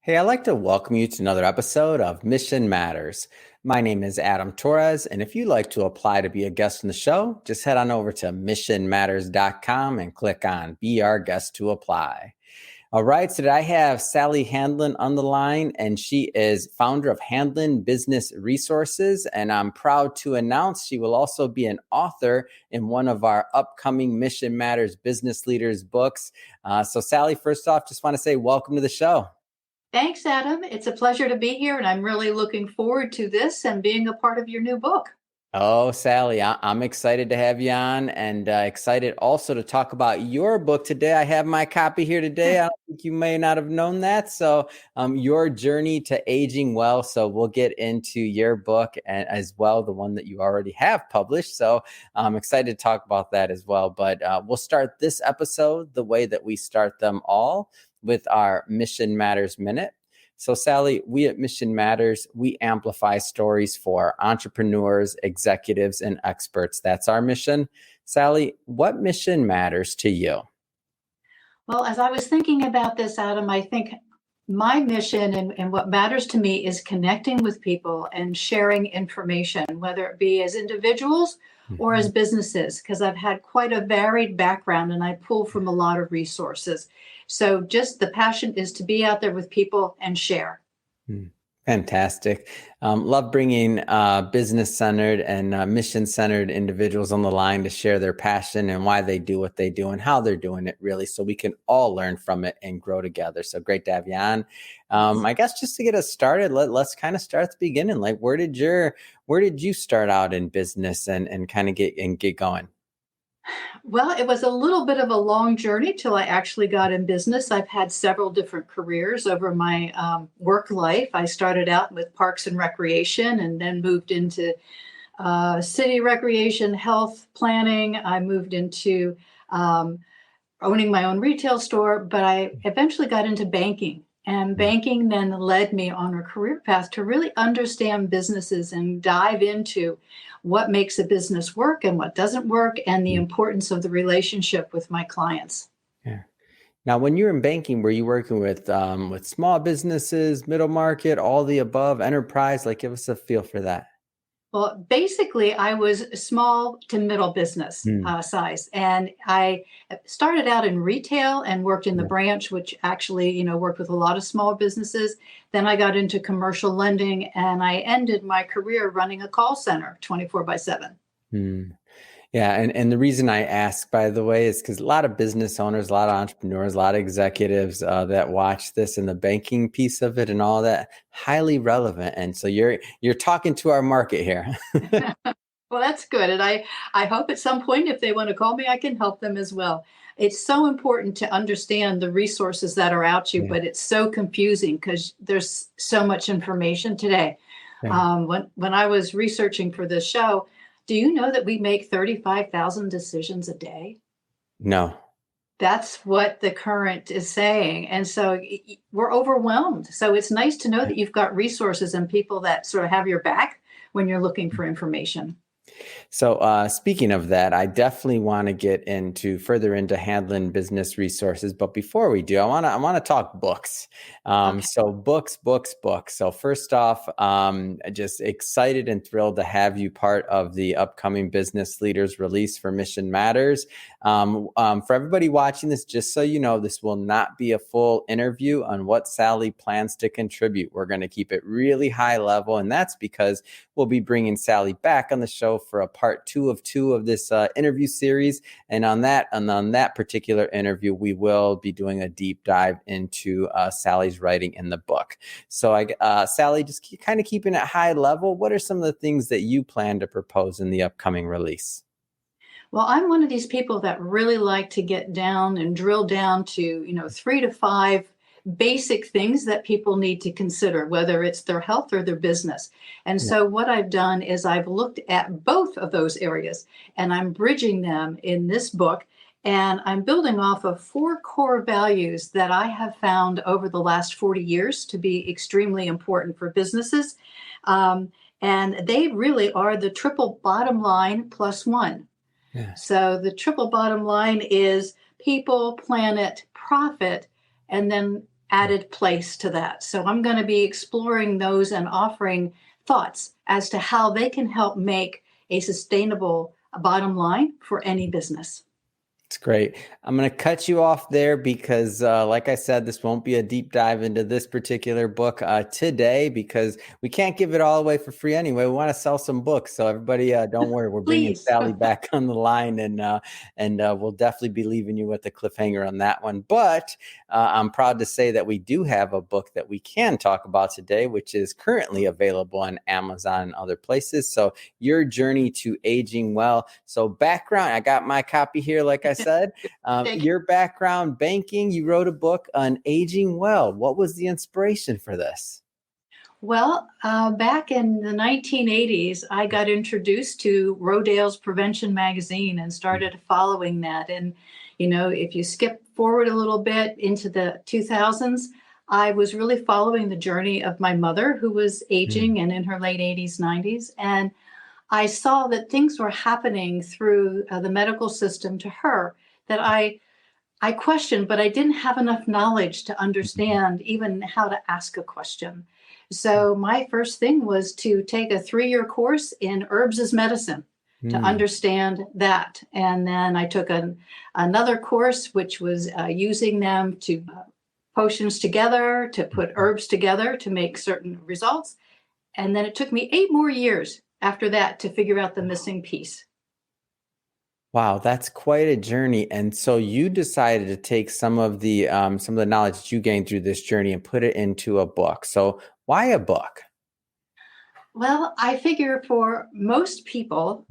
Hey, I'd like to welcome you to another episode of Mission Matters. My name is Adam Torres, and if you'd like to apply to be a guest on the show, just head on over to missionmatters.com and click on Be Our Guest to apply. All right, so today I have Sally Handlin on the line, and she is founder of Handlin Business Resources, and I'm proud to announce she will also be an author in one of our upcoming Mission Matters Business Leaders books. So Sally, first off, just want to say welcome to the show. Thanks, Adam. It's a pleasure to be here, and I'm really looking forward to this and being a part of your new book. Oh, Sally, I'm excited to have you on and excited also to talk about your book today. I have my copy here today. I don't think you may not have known that. So, Your Journey to Aging Well. So we'll get into your book and as well, the one that you already have published. So I'm excited to talk about that as well. But we'll start this episode the way that we start them all with our Mission Matters Minute. So Sally, we at Mission Matters, we amplify stories for entrepreneurs, executives, and experts. That's our mission. Sally, what mission matters to you? Well, as I was thinking about this, Adam, I think my mission and what matters to me is connecting with people and sharing information, whether it be as individuals or as Mhm. businesses, because I've had quite a varied background and I pull from a lot of resources. So just the passion is to be out there with people and share. Mm. Fantastic. Love bringing business-centered and mission-centered individuals on the line to share their passion and why they do what they do and how they're doing it, really, so we can all learn from it and grow together. So great to have you on. I guess just to get us started, let's kind of start at the beginning. Like, where did you start out in business and kind of get going? Well, it was a little bit of a long journey till I actually got in business. I've had several different careers over my work life. I started out with parks and recreation and then moved into city recreation, health planning. I moved into um, owning my own retail store, but I eventually got into banking. And banking then led me on a career path to really understand businesses and dive into what makes a business work and what doesn't work, and the importance of the relationship with my clients. Yeah. Now, when you're in banking, were you working with small businesses, middle market, all the above, enterprise? Like, give us a feel for that. Well, basically, I was small to middle business Mm. size, and I started out in retail and worked in the Yeah. branch, which actually, worked with a lot of small businesses. Then I got into commercial lending, and I ended my career running a call center 24/7. Mm. Yeah, and the reason I ask, by the way, is because a lot of business owners, a lot of entrepreneurs, a lot of executives that watch this and the banking piece of it and all that, highly relevant. And so you're talking to our market here. Well, that's good. And I hope at some point, if they want to call me, I can help them as well. It's so important to understand the resources that are out you, Yeah, but it's so confusing because there's so much information today. yeah. When I was researching for this show, do you know that we make 35,000 decisions a day? No. That's what the current is saying. And so we're overwhelmed. So it's nice to know that you've got resources and people that sort of have your back when you're looking for information. So speaking of that, I definitely want to get into further into handling business resources. But before we do, I want to talk books. Okay. So books. So first off, just excited and thrilled to have you part of the upcoming Business Leaders release for Mission Matters. For everybody watching this, just so you know, this will not be a full interview on what Sally plans to contribute. We're going to keep it really high level, and that's because we'll be bringing Sally back on the show for a part two of this interview series. And on that particular interview, we will be doing a deep dive into Sally's writing in the book. So Sally, just kind of keeping it high level, what are some of the things that you plan to propose in the upcoming release? Well, I'm one of these people that really like to get down and drill down to, 3 to 5 basic things that people need to consider, whether it's their health or their business. And Yeah. so what I've done is I've looked at both of those areas and I'm bridging them in this book. And I'm building off of 4 core values that I have found over the last 40 years to be extremely important for businesses. Um, and they really are the triple bottom line plus one. Yeah. So the triple bottom line is people, planet, profit, and then added place to that. So I'm going to be exploring those and offering thoughts as to how they can help make a sustainable bottom line for any business. It's great. I'm going to cut you off there because, like I said, this won't be a deep dive into this particular book today because we can't give it all away for free anyway. We want to sell some books. So everybody, don't worry. We're bringing Sally back on the line and we'll definitely be leaving you with a cliffhanger on that one. But I'm proud to say that we do have a book that we can talk about today, which is currently available on Amazon and other places. So Your Journey to Aging Well. So background, I got my copy here, like I said. Your background, banking, you wrote a book on aging well. What was the inspiration for this? Well, back in the 1980s, I got introduced to Rodale's Prevention Magazine and started following that. And, you know, if you skip forward a little bit into the 2000s, I was really following the journey of my mother, who was aging and in her late 80s, 90s. And I saw that things were happening through the medical system to her that I questioned, but I didn't have enough knowledge to understand even how to ask a question. So my first thing was to take a 3-year course in herbs as medicine to understand that. And then I took another course, which was using them to potions together, to put herbs together to make certain results. And then it took me 8 more years after that to figure out the missing piece. Wow, that's quite a journey. And so you decided to take some of the knowledge that you gained through this journey and put it into a book. So why a book? Well, I figure for most people,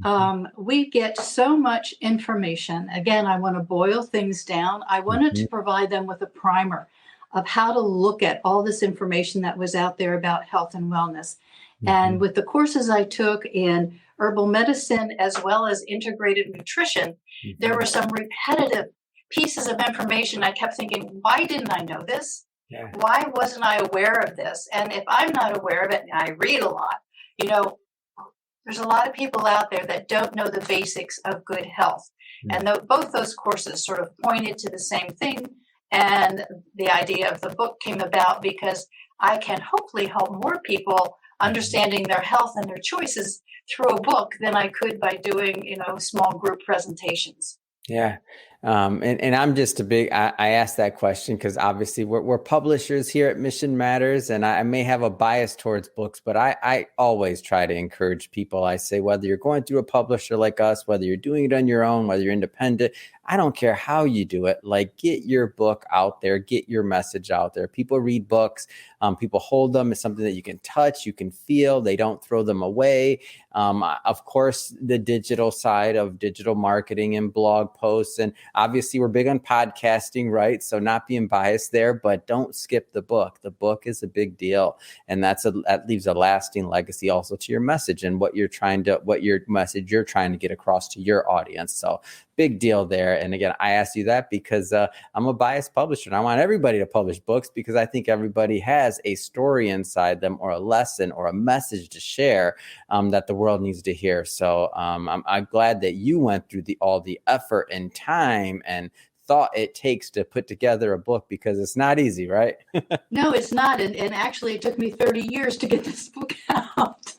we get so much information. Again, I want to boil things down. I wanted to provide them with a primer of how to look at all this information that was out there about health and wellness. And with the courses I took in herbal medicine as well as integrated nutrition, there were some repetitive pieces of information. I kept thinking, why didn't I know this? Yeah. Why wasn't I aware of this? And if I'm not aware of it, and I read a lot, you know, there's a lot of people out there that don't know the basics of good health. And both those courses sort of pointed to the same thing. And the idea of the book came about because I can hopefully help more people understanding their health and their choices through a book than I could by doing, you know, small group presentations. Yeah. And I'm just I asked that question because obviously we're publishers here at Mission Matters, and I may have a bias towards books, but I always try to encourage people. I say, whether you're going through a publisher like us, whether you're doing it on your own, whether you're independent, I don't care how you do it. Like, get your book out there, get your message out there. People read books. People hold them. It's something that you can touch, you can feel. They don't throw them away. Of course, the digital side of digital marketing and blog posts. And obviously, we're big on podcasting, right? So not being biased there, but don't skip the book. The book is a big deal. And that leaves a lasting legacy also to your message and what your message you're trying to get across to your audience. So big deal there. And again, I asked you that because I'm a biased publisher and I want everybody to publish books because I think everybody has a story inside them or a lesson or a message to share that the world needs to hear. So I'm glad that you went through all the effort and time and thought it takes to put together a book because it's not easy, right? No, it's not. And actually, it took me 30 years to get this book out.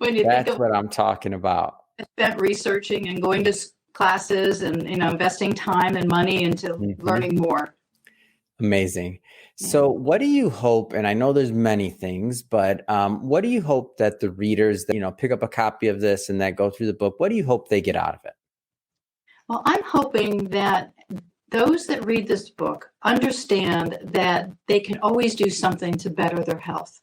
That's what I'm talking about. I spent researching and going to classes and, you know, investing time and money into learning more. Amazing. So what do you hope, and I know there's many things, but what do you hope that the readers that, you know, pick up a copy of this and that go through the book, what do you hope they get out of it? Well, I'm hoping that those that read this book understand that they can always do something to better their health.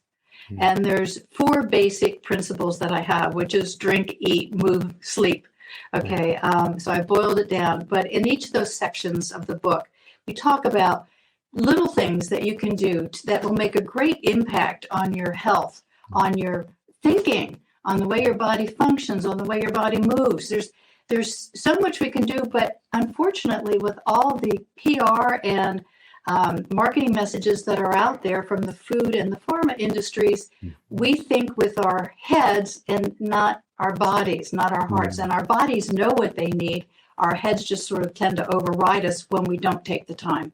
And there's 4 basic principles that I have, which is drink, eat, move, sleep. Okay, so I boiled it down. But in each of those sections of the book, we talk about little things that you can do that will make a great impact on your health, on your thinking, on the way your body functions, on the way your body moves. There's so much we can do, but unfortunately, with all the PR and marketing messages that are out there from the food and the pharma industries, we think with our heads and not our bodies, not our hearts. And our bodies know what they need. Our heads just sort of tend to override us when we don't take the time.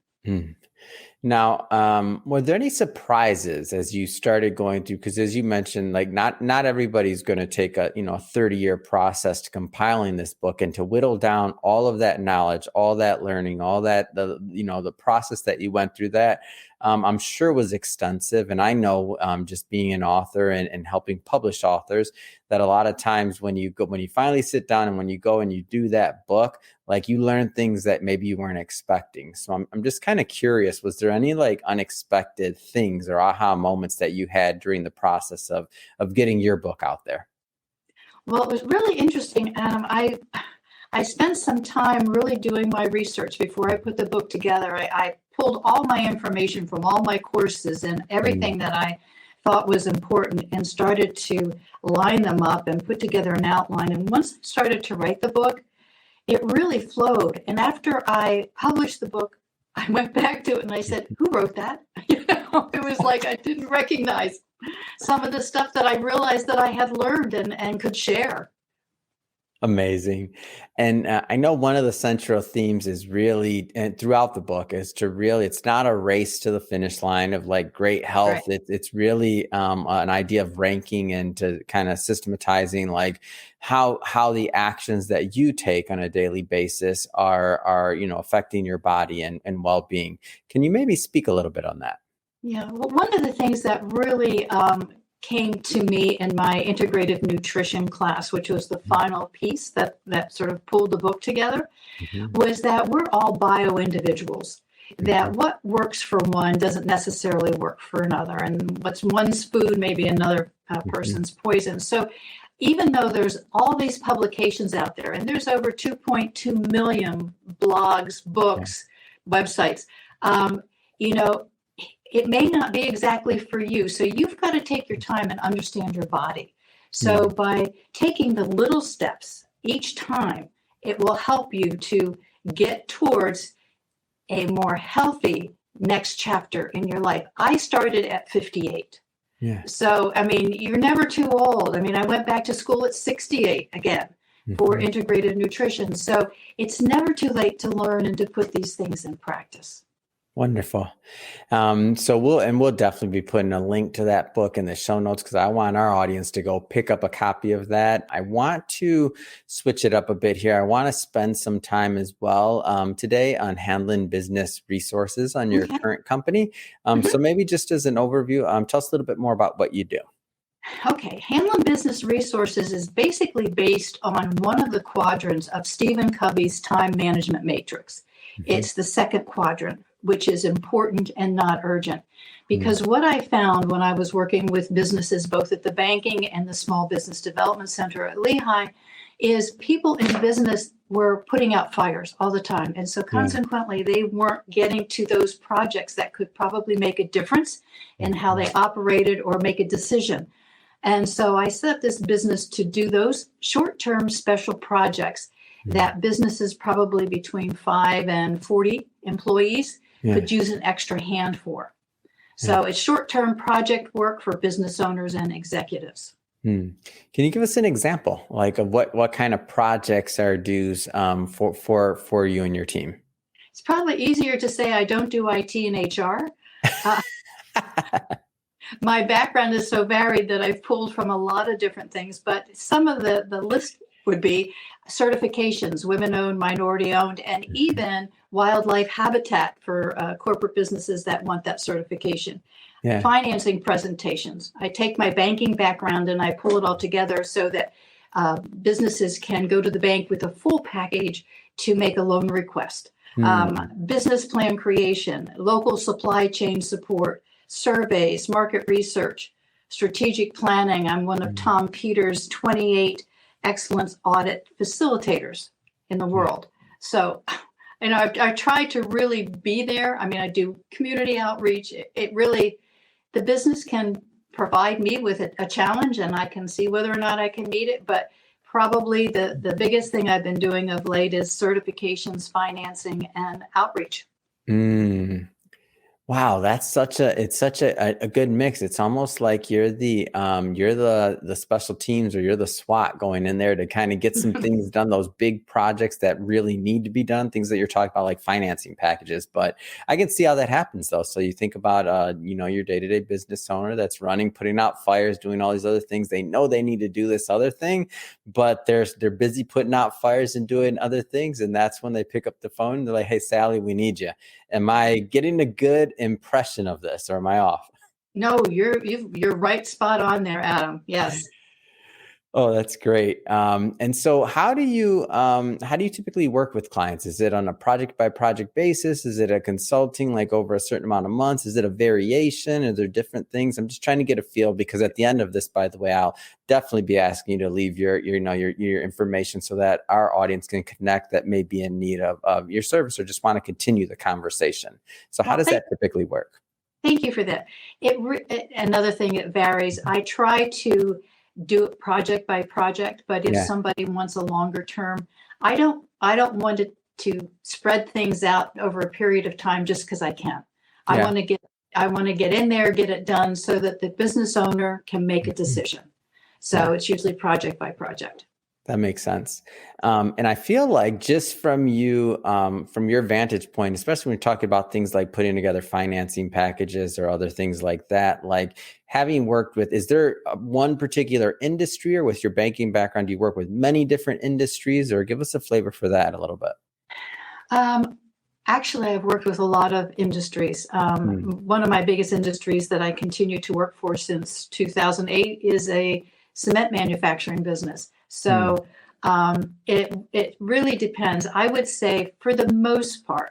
Now, were there any surprises as you started going through? Because as you mentioned, like not everybody's going to take a 30-year process to compiling this book and to whittle down all of that knowledge, all that learning, all that the process that you went through. That I'm sure was extensive, and I know just being an author and helping publish authors that a lot of times when you finally sit down and when you go and you do that book, like you learn things that maybe you weren't expecting. So I'm just kind of curious, was there any like unexpected things or aha moments that you had during the process of getting your book out there? Well, it was really interesting. I spent some time really doing my research before I put the book together. I pulled all my information from all my courses and everything that I thought was important and started to line them up and put together an outline. And once I started to write the book, it really flowed. And after I published the book, I went back to it and I said, who wrote that? It was like I didn't recognize some of the stuff that I realized that I had learned and could share. Amazing. And I know one of the central themes is really, and throughout the book, is to really, it's not a race to the finish line of like great health. Right. It's really an idea of ranking and to kind of systematizing like how the actions that you take on a daily basis are affecting your body and well-being. Can you maybe speak a little bit on that? Yeah. Well, one of the things that really came to me in my integrative nutrition class, which was the final piece that sort of pulled the book together, was that we're all bio individuals, that what works for one doesn't necessarily work for another. And what's one's food may be another person's poison. So even though there's all these publications out there, and there's over 2.2 million blogs, books, websites, it may not be exactly for you. So you've got to take your time and understand your body. So by taking the little steps each time, it will help you to get towards a more healthy next chapter in your life. I started at 58. Yeah. So, I mean, you're never too old. I mean, I went back to school at 68 again for integrative nutrition. So it's never too late to learn and to put these things in practice. Wonderful. So we'll definitely be putting a link to that book in the show notes because I want our audience to go pick up a copy of that. I want to switch it up a bit here. I want to spend some time as well today on handling business resources on your current company. So maybe just as an overview, tell us a little bit more about what you do. Okay, handling business resources is basically based on one of the quadrants of Stephen Covey's time management matrix. It's the second quadrant, which is important and not urgent. Because what I found when I was working with businesses, both at the banking and the Small Business Development Center at Lehigh, is people in business were putting out fires all the time. And so consequently, they weren't getting to those projects that could probably make a difference in how they operated or make a decision. And so I set up this business to do those short-term special projects that businesses probably between 5 and 40 employees could use an extra hand for. So it's short-term project work for business owners and executives. Can you give us an example, like of what kind of projects are dues for you and your team? It's probably easier to say I don't do IT and HR. My background is so varied that I've pulled from a lot of different things, but some of the list would be certifications, women-owned, minority-owned, and even wildlife habitat for corporate businesses that want that certification. Financing presentations. I take my banking background and I pull it all together so that businesses can go to the bank with a full package to make a loan request. Business plan creation, local supply chain support, surveys, market research, strategic planning. I'm one of Tom Peters' 28 excellence audit facilitators in the world. So, I try to really be there. I mean, I do community outreach. It really, the business can provide me with a challenge and I can see whether or not I can meet it. But probably the biggest thing I've been doing of late is certifications, financing, and outreach. Wow, it's such a good mix. It's almost like you're the special teams, or you're the SWAT going in there to kind of get some things done, those big projects that really need to be done, things that you're talking about like financing packages. But I can see how that happens though. So you think about your day-to-day business owner that's running, putting out fires, doing all these other things. They know they need to do this other thing, but they're busy putting out fires and doing other things. And that's when they pick up the phone and they're like, "Hey, Sally, we need you." Am I getting a good impression of this, or am I off? No, you're right spot on there, Adam. Yes. Oh, that's great. And so how do you typically work with clients? Is it on a project by project basis? Is it a consulting like over a certain amount of months? Is it a variation? Are there different things? I'm just trying to get a feel, because at the end of this, by the way, I'll definitely be asking you to leave your information so that our audience can connect that may be in need of your service or just want to continue the conversation. So how Well, does that typically work? thank you for that. Another thing, it varies. I try to do it project by project, but if Yeah. somebody wants a longer term, I don't want to spread things out over a period of time just because I can. I Yeah. want to get I want to get in there, get it done so that the business owner can make a Mhm. decision. Yeah. So it's usually project by project. That makes sense. And I feel like just from from your vantage point, especially when you're talking about things like putting together financing packages or other things like that, like having worked with, is there one particular industry, or with your banking background, do you work with many different industries, or give us a flavor for that a little bit? Um, Actually, I've worked with a lot of industries. Mm, One of my biggest industries that I continue to work for since 2008 is a cement manufacturing business. mm, So it really depends. I would say for the most part,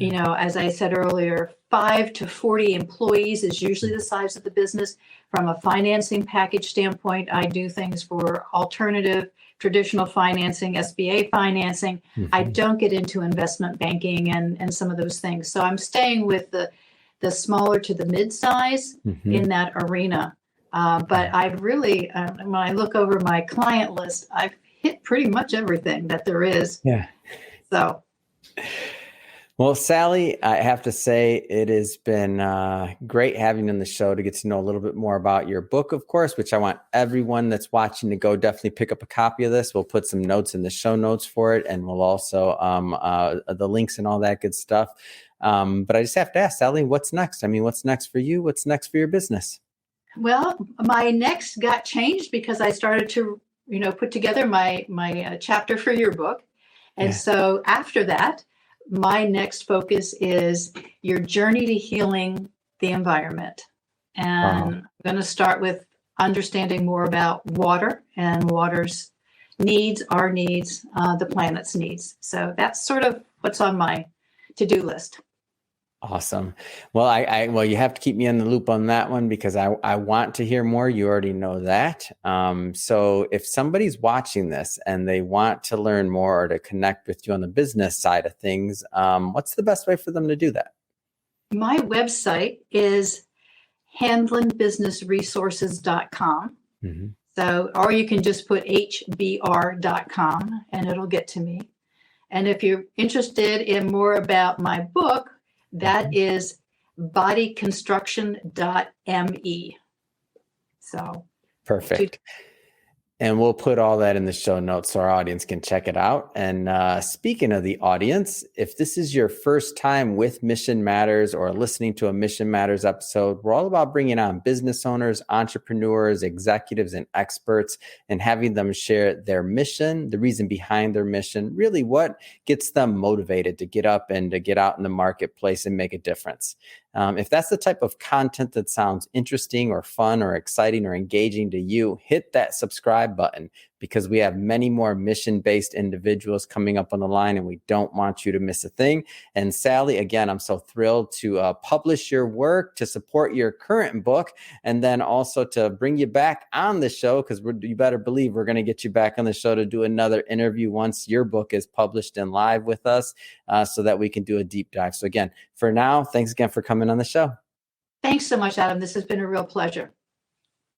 as I said earlier, 5 to 40 employees is usually the size of the business. From a financing package standpoint, I do things for alternative, traditional financing, SBA financing. I mhm, don't get into investment banking and some of those things. So I'm staying with the smaller to the mid-size mhm. in that arena. But I've really, when I look over my client list, I've hit pretty much everything that there is. Yeah. So Well, Sally, I have to say it has been great having you on the show to get to know a little bit more about your book, of course, which I want everyone that's watching to go definitely pick up a copy of this. We'll put some notes in the show notes for it, and we'll also the links and all that good stuff. But I just have to ask, Sally, what's next? I mean, what's next for you? What's next for your business? Well, my next got changed because I started to, put together my chapter for your book, and Yeah. so after that, my next focus is your journey to healing the environment, and Wow. I'm going to start with understanding more about water and water's needs, our needs, the planet's needs. So that's sort of what's on my to-do list. Awesome. Well, well, you have to keep me in the loop on that one, because I want to hear more. You already know that. So if somebody's watching this and they want to learn more or to connect with you on the business side of things, what's the best way for them to do that? My website is handlinbusinessresources.com. Mhm. So, or you can just put hbr.com and it'll get to me. And if you're interested in more about my book, that Mhm. is bodyconstruction.me. So, to Perfect. And we'll put all that in the show notes so our audience can check it out. And speaking of the audience, if this is your first time with Mission Matters or listening to a Mission Matters episode, we're all about bringing on business owners, entrepreneurs, executives, and experts, and having them share their mission, the reason behind their mission, really what gets them motivated to get up and to get out in the marketplace and make a difference. If that's the type of content that sounds interesting or fun or exciting or engaging to you, hit that subscribe button, because we have many more mission-based individuals coming up on the line, and we don't want you to miss a thing. And Sally, again, I'm so thrilled to publish your work, to support your current book, and then also to bring you back on the show, because you better believe we're going to get you back on the show to do another interview once your book is published and live with us, so that we can do a deep dive. So again, for now, thanks again for coming on the show. Thanks so much, Adam. This has been a real pleasure.